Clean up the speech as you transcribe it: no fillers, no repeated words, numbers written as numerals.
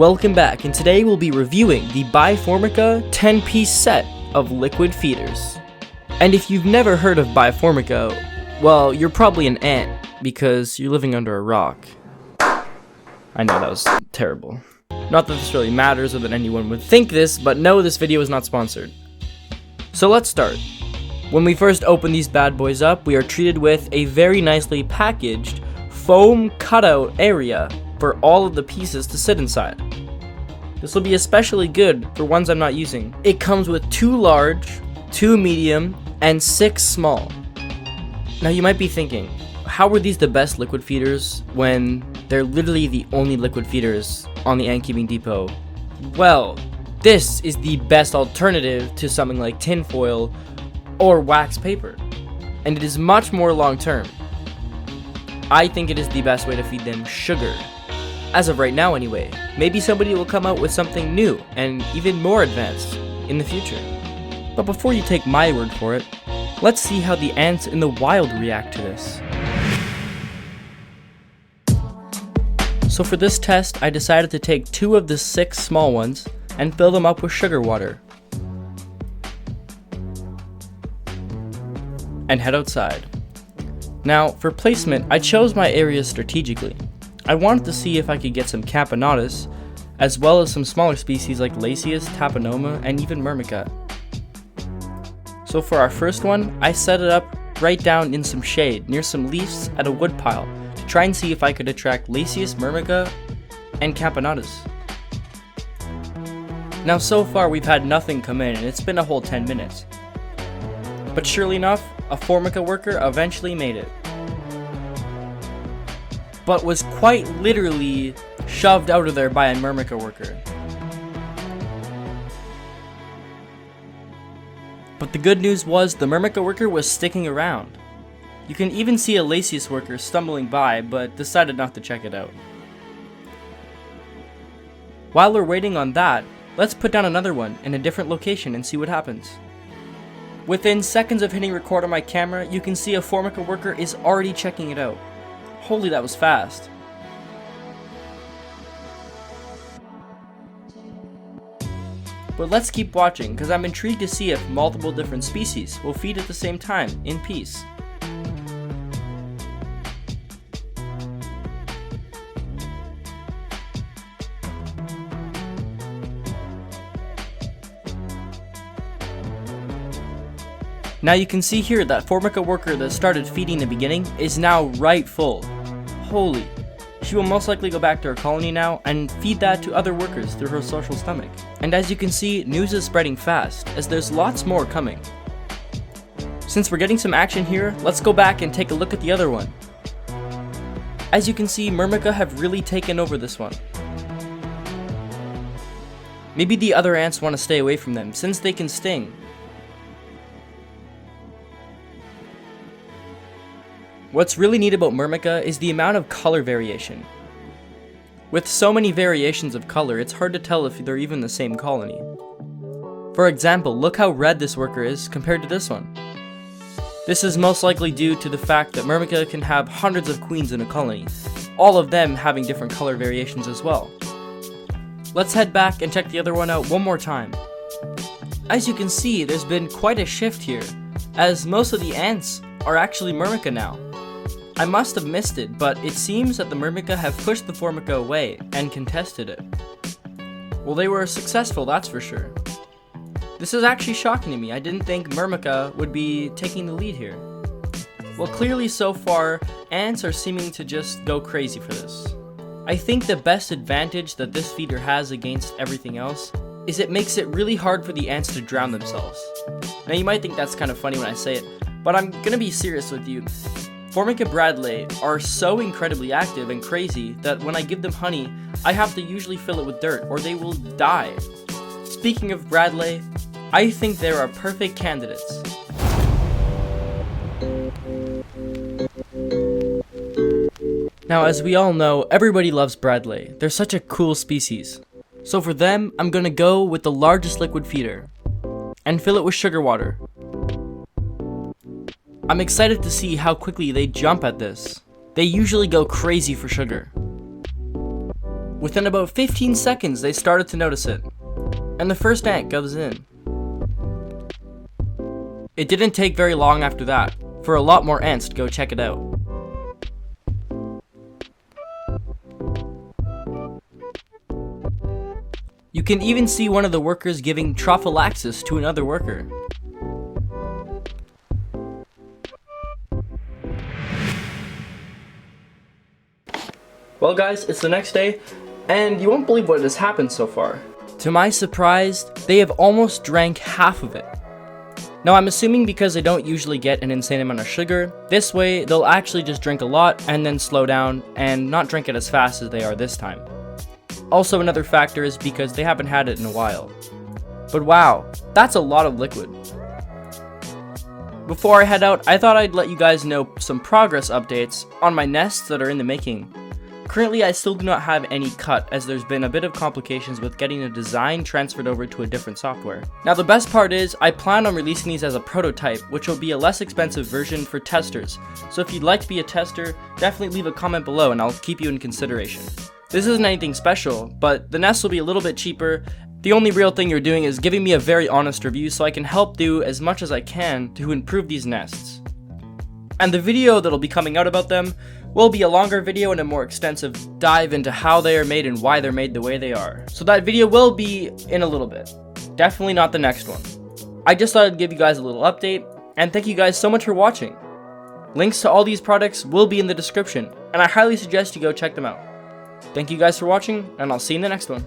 Welcome back, and today we'll be reviewing the ByFomica 10-piece set of liquid feeders. And if you've never heard of ByFormica, well, you're probably an ant, because you're living under a rock. I know, that was terrible. Not that this really matters or that anyone would think this, but no, this video is not sponsored. So let's start. When we first open these bad boys up, we are treated with a very nicely packaged foam cutout area for all of the pieces to sit inside. This will be especially good for ones I'm not using. It comes with 2 large, 2 medium, and 6 small. Now you might be thinking, how were these the best liquid feeders when they're literally the only liquid feeders on the Ant Keeping Depot? Well, this is the best alternative to something like tinfoil or wax paper, and it is much more long term. I think it is the best way to feed them sugar. As of right now anyway. Maybe somebody will come out with something new and even more advanced in the future. But before you take my word for it, let's see how the ants in the wild react to this. So for this test, I decided to take 2 of the 6 small ones and fill them up with sugar water. And head outside. Now, for placement, I chose my areas strategically. I wanted to see if I could get some Camponotus, as well as some smaller species like Lasius, Taponoma, and even Myrmica. So for our first one, I set it up right down in some shade, near some leaves at a woodpile, to try and see if I could attract Lasius, Myrmica, and Camponotus. Now so far we've had nothing come in, and it's been a whole 10 minutes. But surely enough, a Formica worker eventually made it. But was quite literally shoved out of there by a Myrmica worker. But the good news was the Myrmica worker was sticking around. You can even see a Lasius worker stumbling by, but decided not to check it out. While we're waiting on that, let's put down another one in a different location and see what happens. Within seconds of hitting record on my camera, you can see a Formica worker is already checking it out. Holy, that was fast. But let's keep watching, because I'm intrigued to see if multiple different species will feed at the same time, in peace. Now you can see here that Formica worker that started feeding in the beginning is now right full. Holy. She will most likely go back to her colony now and feed that to other workers through her social stomach. And as you can see, news is spreading fast, as there's lots more coming. Since we're getting some action here, let's go back and take a look at the other one. As you can see, Myrmica have really taken over this one. Maybe the other ants want to stay away from them, since they can sting. What's really neat about Myrmica is the amount of color variation. With so many variations of color, it's hard to tell if they're even the same colony. For example, look how red this worker is compared to this one. This is most likely due to the fact that Myrmica can have hundreds of queens in a colony, all of them having different color variations as well. Let's head back and check the other one out one more time. As you can see, there's been quite a shift here, as most of the ants are actually Myrmica now. I must have missed it, but it seems that the Myrmica have pushed the Formica away and contested it. Well, they were successful, that's for sure. This is actually shocking to me. I didn't think Myrmica would be taking the lead here. Well, clearly so far, ants are seeming to just go crazy for this. I think the best advantage that this feeder has against everything else is it makes it really hard for the ants to drown themselves. Now you might think that's kind of funny when I say it, but I'm gonna be serious with you. Formica bradley are so incredibly active and crazy that when I give them honey, I have to usually fill it with dirt or they will die. Speaking of bradley, I think they are perfect candidates. Now, as we all know, everybody loves bradley. They're such a cool species. So for them, I'm gonna go with the largest liquid feeder and fill it with sugar water. I'm excited to see how quickly they jump at this. They usually go crazy for sugar. Within about 15 seconds, they started to notice it, and the first ant goes in. It didn't take very long after that for a lot more ants to go check it out. You can even see one of the workers giving trophallaxis to another worker. Well guys, it's the next day, and you won't believe what has happened so far. To my surprise, they have almost drank half of it. Now I'm assuming because they don't usually get an insane amount of sugar, this way they'll actually just drink a lot and then slow down and not drink it as fast as they are this time. Also another factor is because they haven't had it in a while. But wow, that's a lot of liquid. Before I head out, I thought I'd let you guys know some progress updates on my nests that are in the making. Currently, I still do not have any cut, as there's been a bit of complications with getting a design transferred over to a different software. Now the best part is, I plan on releasing these as a prototype, which will be a less expensive version for testers. So if you'd like to be a tester, definitely leave a comment below and I'll keep you in consideration. This isn't anything special, but the nests will be a little bit cheaper. The only real thing you're doing is giving me a very honest review so I can help do as much as I can to improve these nests. And the video that'll be coming out about them will be a longer video and a more extensive dive into how they are made and why they're made the way they are. So that video will be in a little bit. Definitely not the next one. I just thought I'd give you guys a little update, and thank you guys so much for watching. Links to all these products will be in the description, and I highly suggest you go check them out. Thank you guys for watching, and I'll see you in the next one.